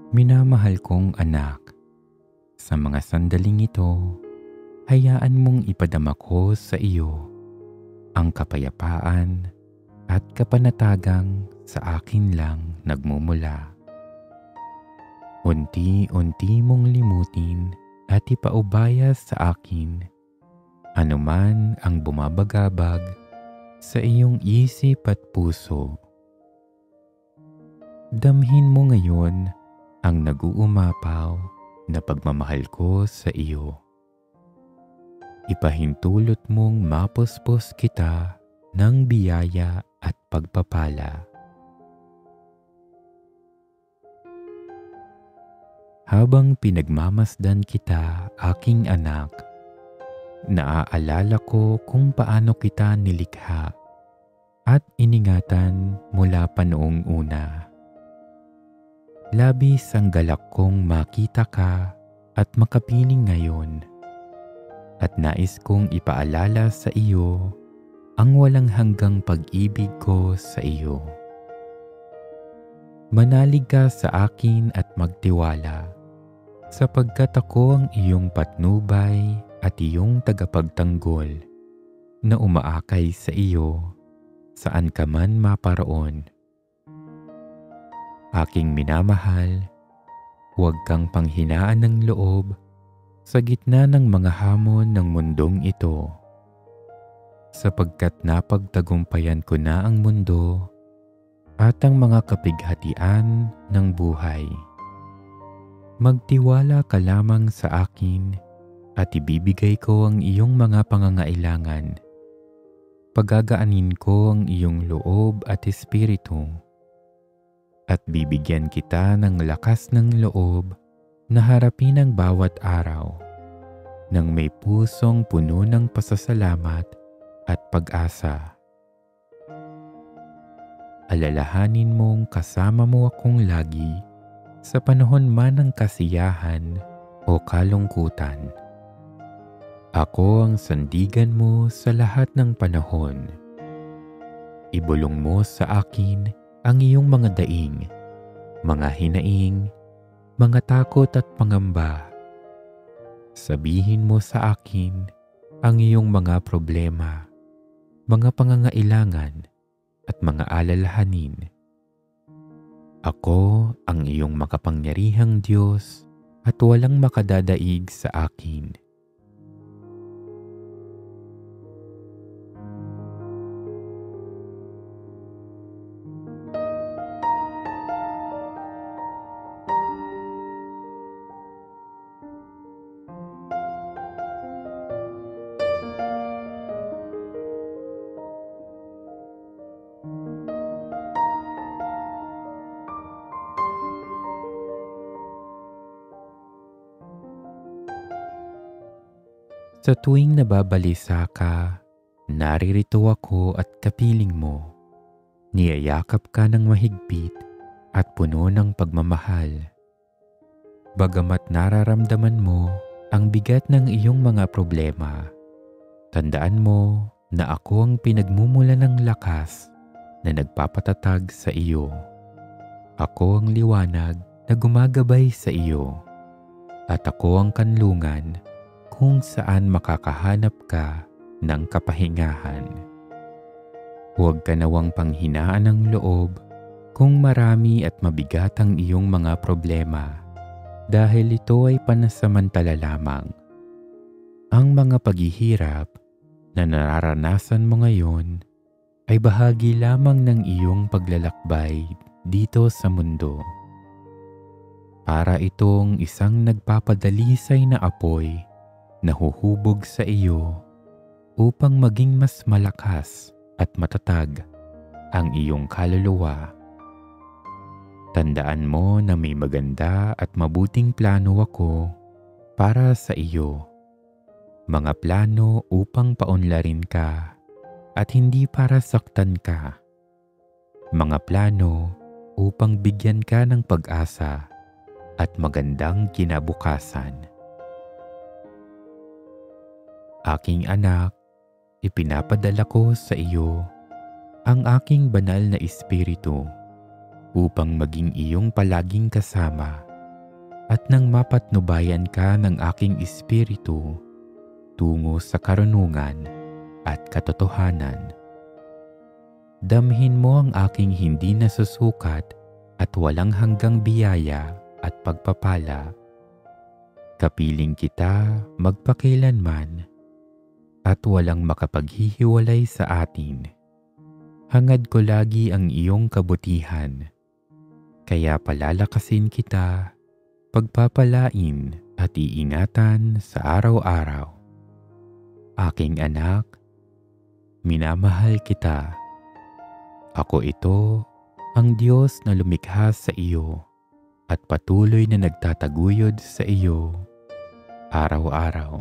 Minamahal kong anak, sa mga sandaling ito, hayaan mong ipadama ko sa iyo ang kapayapaan at kapanatagang sa akin lang nagmumula. Unti-unti mong limutin at ipaubaya sa akin anuman ang bumabagabag sa iyong isip at puso. Damhin mo ngayon ang nag-uumapaw na pagmamahal ko sa iyo. Ipahintulot mong mapuspos kita ng biyaya at pagpapala. Habang pinagmamasdan kita, aking anak, naaalala ko kung paano kita nilikha at iningatan mula pa noong una. Labis ang galak kong makita ka at makapiling ngayon, at nais kong ipaalala sa iyo ang walang hanggang pag-ibig ko sa iyo. Manalig ka sa akin at magtiwala, sapagkat ako ang iyong patnubay at iyong tagapagtanggol na umaakay sa iyo saan ka man maparoon. Aking minamahal, huwag kang panghinaan ng loob sa gitna ng mga hamon ng mundong ito, sapagkat napagtagumpayan ko na ang mundo at ang mga kapighatian ng buhay. Magtiwala ka lamang sa akin at ibibigay ko ang iyong mga pangangailangan. Pagagaanin ko ang iyong loob at espiritu, at bibigyan kita ng lakas ng loob na harapin ang bawat araw nang may pusong puno ng pasasalamat at pag-asa. Alalahanin mong kasama mo akong lagi sa panahon man ng kasiyahan o kalungkutan. Ako ang sandigan mo sa lahat ng panahon. Ibulong mo sa akin ang iyong mga daing, mga hinaing, mga takot at pangamba. Sabihin mo sa akin ang iyong mga problema, mga pangangailangan at mga alalahanin. Ako ang iyong makapangyarihang Diyos at walang makadadaig sa akin. Sa tuwing nababalisa ka, naririto ako at kapiling mo. Niyayakap ka ng mahigpit at puno ng pagmamahal. Bagamat nararamdaman mo ang bigat ng iyong mga problema, tandaan mo na ako ang pinagmumula ng lakas na nagpapatatag sa iyo. Ako ang liwanag na gumagabay sa iyo, at ako ang kanlungan kung saan makakahanap ka ng kapahingahan. Huwag ka nawang panghinaan ng loob kung marami at mabigat ang iyong mga problema, dahil ito ay panasamantala lamang. Ang mga paghihirap na nararanasan mo ngayon ay bahagi lamang ng iyong paglalakbay dito sa mundo. Para itong isang nagpapadalisay na apoy na huhubog sa iyo upang maging mas malakas at matatag ang iyong kaluluwa. Tandaan mo na may maganda at mabuting plano ako para sa iyo. Mga plano upang paunlarin ka at hindi para saktan ka. Mga plano upang bigyan ka ng pag-asa at magandang kinabukasan. Aking anak, ipinapadala ko sa iyo ang aking banal na espiritu upang maging iyong palaging kasama at nang mapatnubayan ka ng aking espiritu tungo sa karunungan at katotohanan. Damhin mo ang aking hindi nasusukat at walang hanggang biyaya at pagpapala. Kapiling kita magpakailanman at walang makapaghihiwalay sa atin. Hangad ko lagi ang iyong kabutihan, kaya palalakasin kita, pagpapalain at iingatan sa araw-araw. Aking anak, minamahal kita. Ako ito, ang Diyos na lumikha sa iyo at patuloy na nagtataguyod sa iyo araw-araw.